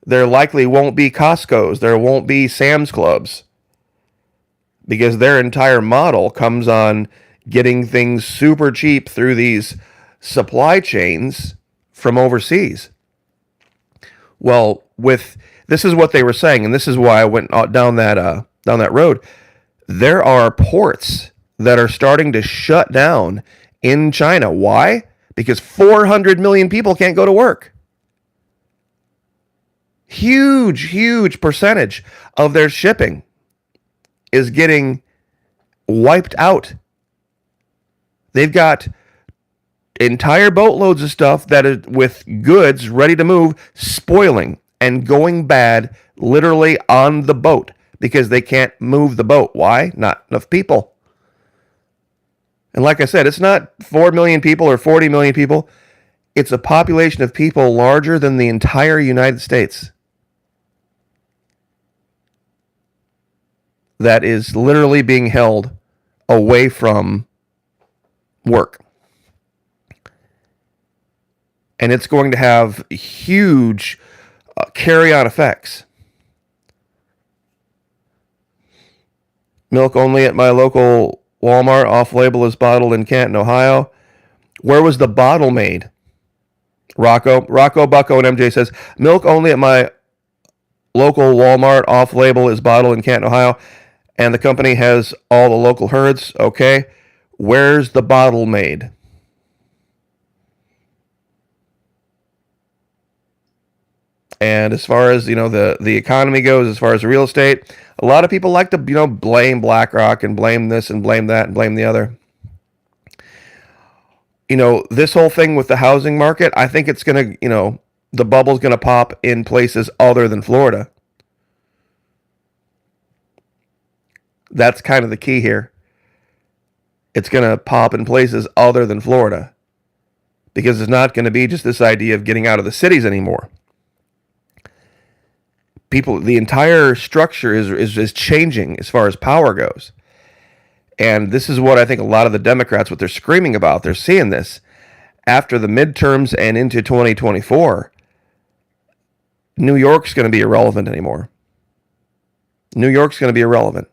There likely won't be Costco's. There won't be Sam's Clubs. Because their entire model comes on getting things super cheap through these supply chains from overseas. Well, this is what they were saying, and this is why I went down that road. There are ports that are starting to shut down in China. Why? Because 400 million people can't go to work. Huge percentage of their shipping is getting wiped out. They've got entire boatloads of stuff that is with goods ready to move, spoiling and going bad literally on the boat because they can't move the boat. Why? Not enough people. And like I said, it's not 4 million people or 40 million people. It's a population of people larger than the entire United States that is literally being held away from work. And it's going to have huge carry-on effects. Milk only at my local Walmart, off-label, is bottled in Canton, Ohio. Where was the bottle made? Rocco, Bucko, and MJ says, milk only at my local Walmart, off-label, is bottled in Canton, Ohio, and the company has all the local herds. Okay. Where's the bottle made? And as far as, the economy goes, as far as real estate, a lot of people like to, blame BlackRock and blame this and blame that and blame the other. This whole thing with the housing market, I think it's going to, the bubble's going to pop in places other than Florida. That's kind of the key here. It's going to pop in places other than Florida because it's not going to be just this idea of getting out of the cities anymore. The entire structure is changing as far as power goes. And this is what I think a lot of the Democrats, what they're screaming about, they're seeing this after the midterms and into 2024. New York's going to be irrelevant anymore. New York's going to be irrelevant.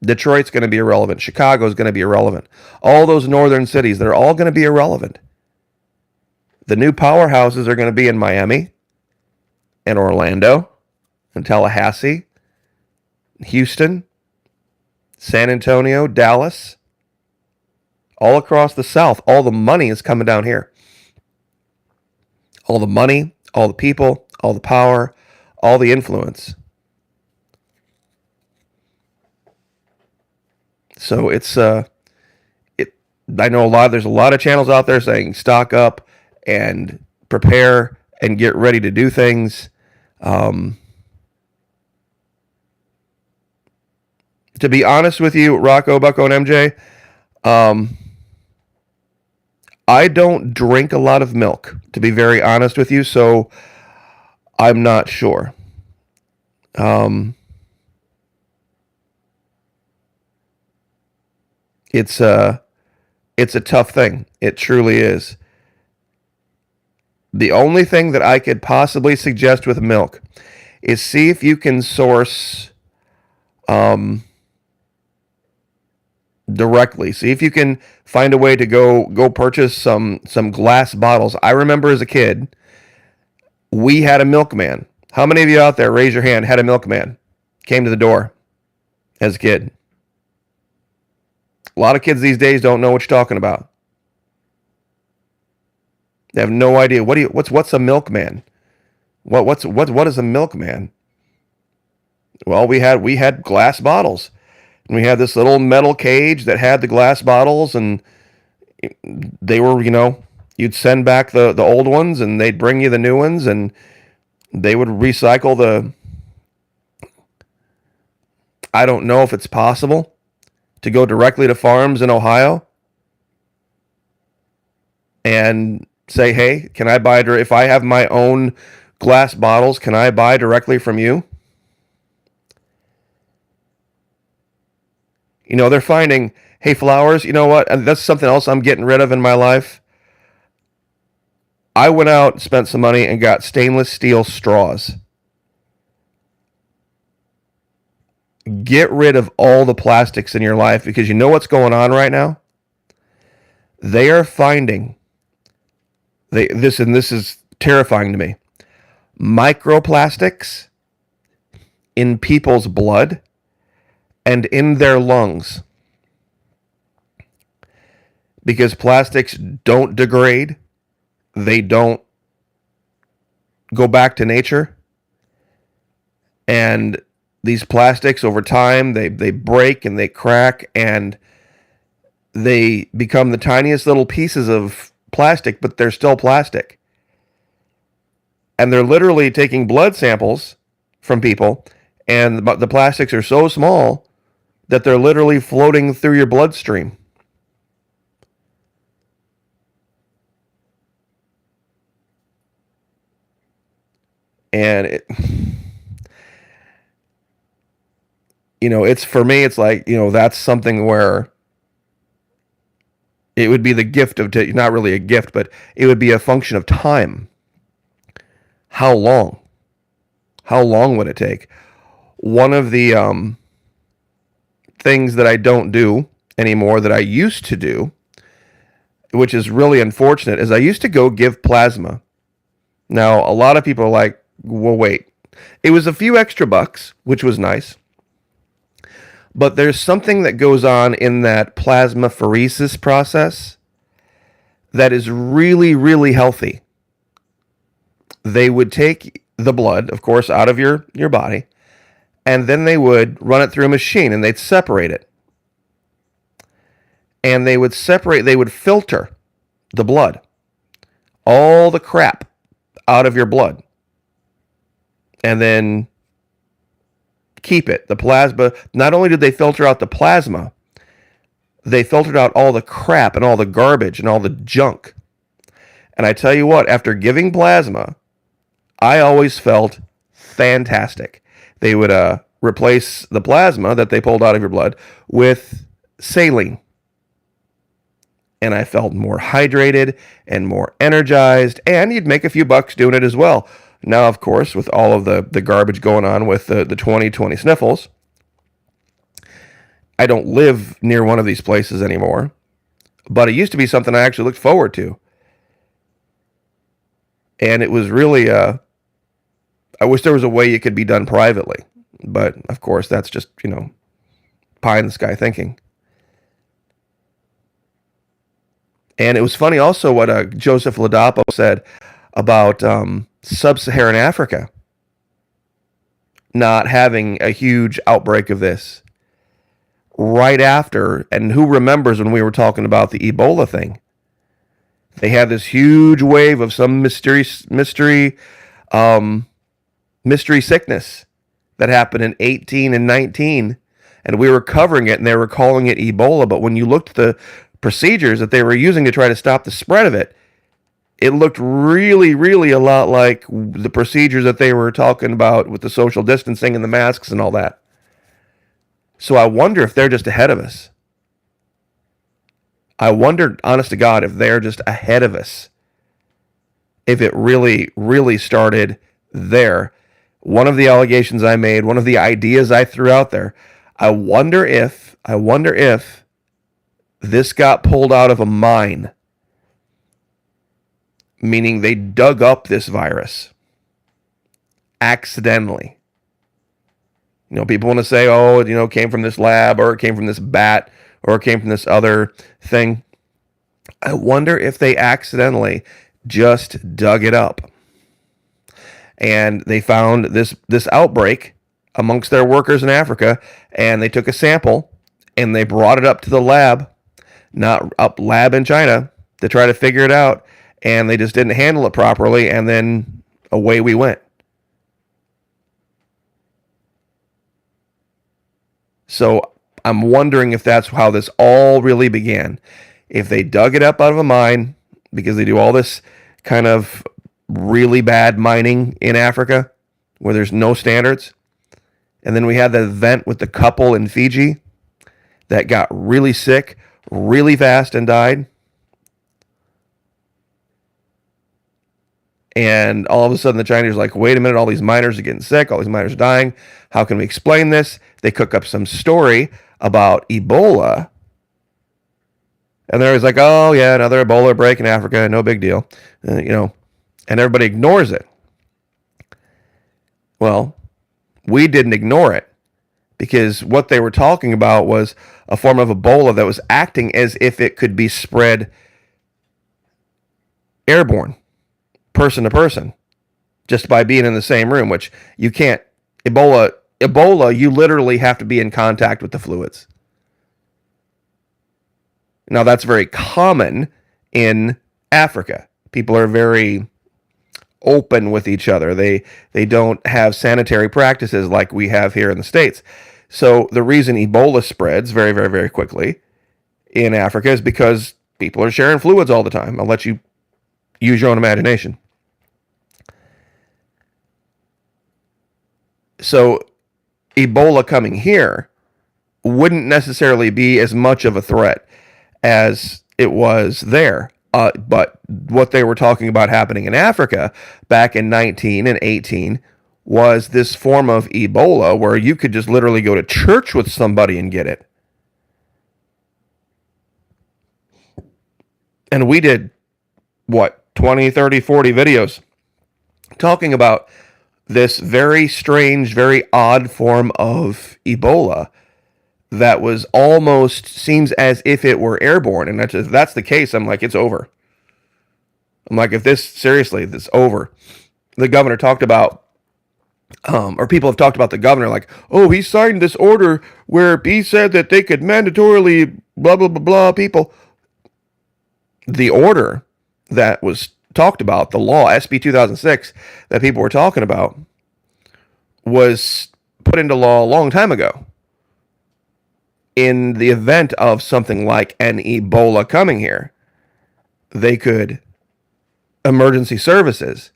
Detroit's going to be irrelevant. Chicago's going to be irrelevant. All those northern cities, they're all going to be irrelevant. The new powerhouses are going to be in Miami and Orlando and Tallahassee, Houston, San Antonio, Dallas, all across the South. All the money is coming down here. All the money, all the people, all the power, all the influence. So I know there's a lot of channels out there saying stock up and prepare and get ready to do things. To be honest with you, Rocco, Bucko, and MJ, I don't drink a lot of milk, to be very honest with you, so I'm not sure. It's a tough thing. It truly is. The only thing that I could possibly suggest with milk is see if you can source directly. See if you can find a way to go purchase some glass bottles. I remember as a kid, we had a milkman. How many of you out there, raise your hand, had a milkman? Came to the door as a kid. A lot of kids these days don't know what you're talking about. They have no idea. What's a milkman? What is a milkman? Well, we had glass bottles. And we had this little metal cage that had the glass bottles, and they were, you'd send back the old ones and they'd bring you the new ones, and they would recycle I don't know if it's possible to go directly to farms in Ohio and say, hey, can I buy, if I have my own glass bottles, can I buy directly from you? They're finding, hey, flowers, you know what? And that's something else I'm getting rid of in my life. I went out, spent some money, and got stainless steel straws. Get rid of all the plastics in your life, because you know what's going on right now? They are finding, this is terrifying to me, microplastics in people's blood and in their lungs. Because plastics don't degrade. They don't go back to nature. And these plastics over time, they break and they crack and they become the tiniest little pieces of plastic, but they're still plastic. And they're literally taking blood samples from people, and the plastics are so small that they're literally floating through your bloodstream. And it's, for me, it's like, that's something where it would be the gift of, not really a gift, but it would be a function of time. How long? How long would it take? One of the things that I don't do anymore that I used to do, which is really unfortunate, is I used to go give plasma. Now, a lot of people are like, well, wait. It was a few extra bucks, which was nice. But there's something that goes on in that plasmapheresis process that is really, really healthy. They would take the blood, of course, out of your body, and then they would run it through a machine, and they'd separate it. And they would filter the blood, all the crap out of your blood, and then keep it. The plasma, not only did they filter out the plasma, they filtered out all the crap and all the garbage and all the junk. And I tell you what, after giving plasma, I always felt fantastic. They would replace the plasma that they pulled out of your blood with saline. And I felt more hydrated and more energized, and you'd make a few bucks doing it as well. Now, of course, with all of the garbage going on with the 2020 sniffles, I don't live near one of these places anymore. But it used to be something I actually looked forward to. And it was really, I wish there was a way it could be done privately. But, of course, that's just, pie in the sky thinking. And it was funny also what Joseph Ladapo said about sub-Saharan Africa not having a huge outbreak of this right after. And who remembers when we were talking about the Ebola thing? They had this huge wave of some mystery sickness that happened in 18 and 19, and we were covering it, and they were calling it Ebola. But when you looked at the procedures that they were using to try to stop the spread of it, it looked really, really a lot like the procedures that they were talking about with the social distancing and the masks and all that. So I wonder if they're just ahead of us. I wondered, honest to God, if they're just ahead of us. If it really, really started there. One of the allegations I made, one of the ideas I threw out there, I wonder if this got pulled out of a mine. Meaning they dug up this virus accidentally. People want to say, oh, it came from this lab, or it came from this bat, or it came from this other thing. I wonder if they accidentally just dug it up. And they found this outbreak amongst their workers in Africa, and they took a sample, and they brought it up to the lab in China to try to figure it out. And they just didn't handle it properly, and then away we went. So I'm wondering if that's how this all really began. If they dug it up out of a mine, because they do all this kind of really bad mining in Africa, where there's no standards. And then we had the event with the couple in Fiji that got really sick really fast and died. And all of a sudden the Chinese are like, wait a minute, all these miners are getting sick, all these miners are dying. How can we explain this? They cook up some story about Ebola. And they're always like, oh yeah, another Ebola break in Africa, no big deal. And everybody ignores it. Well, we didn't ignore it, because what they were talking about was a form of Ebola that was acting as if it could be spread airborne, person to person, just by being in the same room, which you can't. Ebola, you literally have to be in contact with the fluids. Now, that's very common in Africa. People are very open with each other. They don't have sanitary practices like we have here in the States. So the reason Ebola spreads very, very, very quickly in Africa is because people are sharing fluids all the time. I'll let you use your own imagination. So Ebola coming here wouldn't necessarily be as much of a threat as it was there. But what they were talking about happening in Africa back in 19 and 18 was this form of Ebola where you could just literally go to church with somebody and get it. And we did, 20, 30, 40 videos talking about this very strange, very odd form of Ebola that was almost seems as if it were airborne. And if that's the case, I'm like, it's over. I'm like, if this, seriously, this over. The governor talked about, or people have talked about the governor, like, oh, he signed this order where he said that they could mandatorily blah, blah, blah, blah, people. The order that was talked about, the law, SB 2006, that people were talking about, was put into law a long time ago. In the event of something like an Ebola coming here, they could emergency services,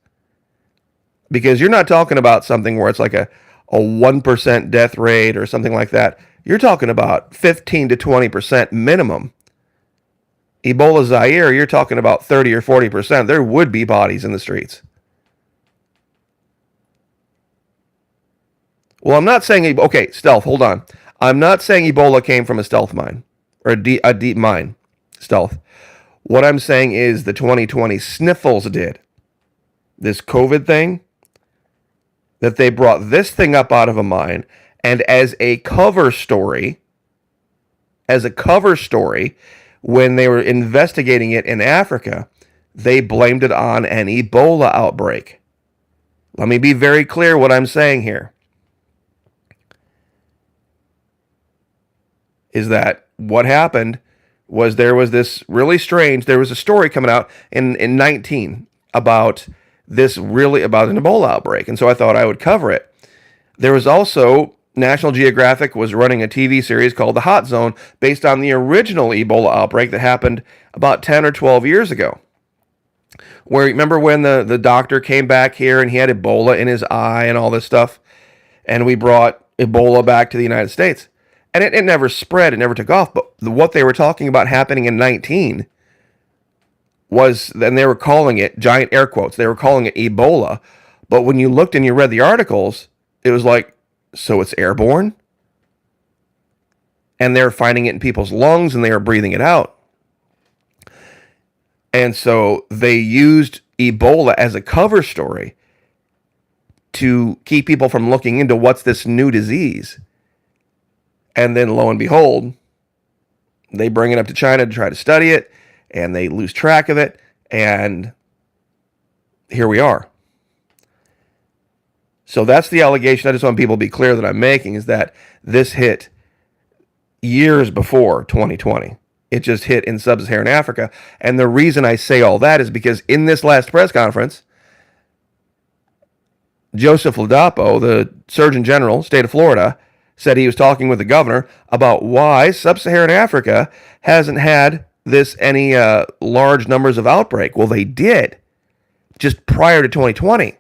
because you're not talking about something where it's like a 1% death rate or something like that. You're talking about 15 to 20% minimum. Ebola Zaire, you're talking about 30 or 40%. There would be bodies in the streets. Well, I'm not saying, okay, stealth, hold on. I'm not saying Ebola came from a stealth mine or a deep mine, stealth. What I'm saying is the 2020 sniffles did. This COVID thing, that they brought this thing up out of a mine, and as a cover story, when they were investigating it in Africa, they blamed it on an Ebola outbreak. Let me be very clear what I'm saying here. Is that what happened was there was this really strange, there was a story coming out in 19 about this really, about an Ebola outbreak. And so I thought I would cover it. There was also, National Geographic was running a TV series called The Hot Zone based on the original Ebola outbreak that happened about 10 or 12 years ago. Where, remember when the doctor came back here and he had Ebola in his eye and all this stuff? And we brought Ebola back to the United States. And it never spread, it never took off. But what they were talking about happening in 19 was, and they were calling it, giant air quotes, they were calling it Ebola. But when you looked and you read the articles, it was like, so it's airborne? And they're finding it in people's lungs and they are breathing it out. And so they used Ebola as a cover story to keep people from looking into what's this new disease. And then lo and behold, they bring it up to China to try to study it, and they lose track of it, and here we are. So that's the allegation. I just want people to be clear that I'm making, is that this hit years before 2020. It just hit in sub-Saharan Africa. And the reason I say all that is because in this last press conference, Joseph Ladapo, the Surgeon General, state of Florida, said he was talking with the governor about why sub-Saharan Africa hasn't had any large numbers of outbreak. Well, they did just prior to 2020.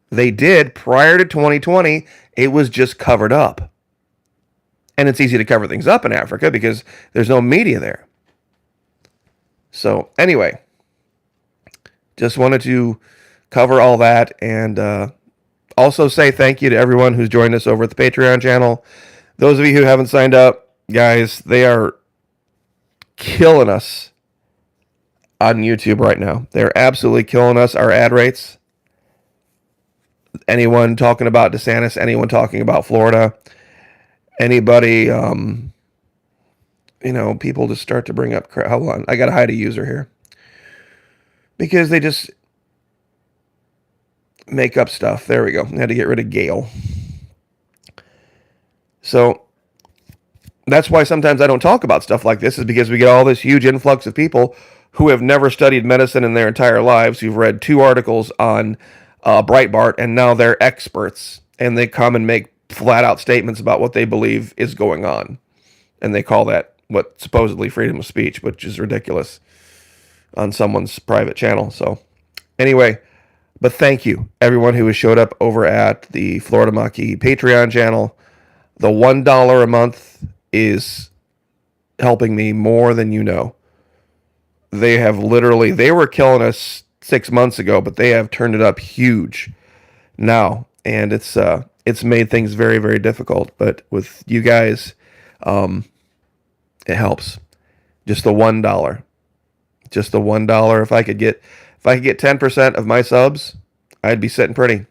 They did prior to 2020. It was just covered up. And it's easy to cover things up in Africa because there's no media there. So anyway, just wanted to cover all that, and also say thank you to everyone who's joined us over at the Patreon channel. Those of you who haven't signed up, guys, they are killing us on YouTube right now. They're absolutely killing us, our ad rates. Anyone talking about DeSantis, anyone talking about Florida, anybody, people just start to bring up crap. Hold on, I got to hide a user here. Because they just make up stuff. There we go. I had to get rid of Gail. So that's why sometimes I don't talk about stuff like this, is because we get all this huge influx of people who have never studied medicine in their entire lives, who've read 2 articles on Breitbart, and now they're experts, and they come and make flat out statements about what they believe is going on. And they call that what supposedly freedom of speech, which is ridiculous on someone's private channel. So anyway, But thank you, everyone who has showed up over at the Florida Maquis Patreon channel. The $1 a month is helping me more than you know. They were killing us 6 months ago, but they have turned it up huge now. And it's made things very, very difficult. But with you guys, it helps. Just the $1. Just the $1. If I could get 10% of my subs, I'd be sitting pretty.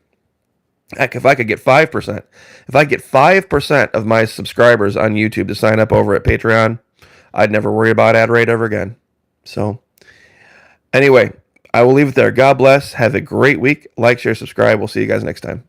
Heck, if I could get 5%, if I get 5% of my subscribers on YouTube to sign up over at Patreon, I'd never worry about ad rate ever again. So, anyway, I will leave it there. God bless. Have a great week. Like, share, subscribe. We'll see you guys next time.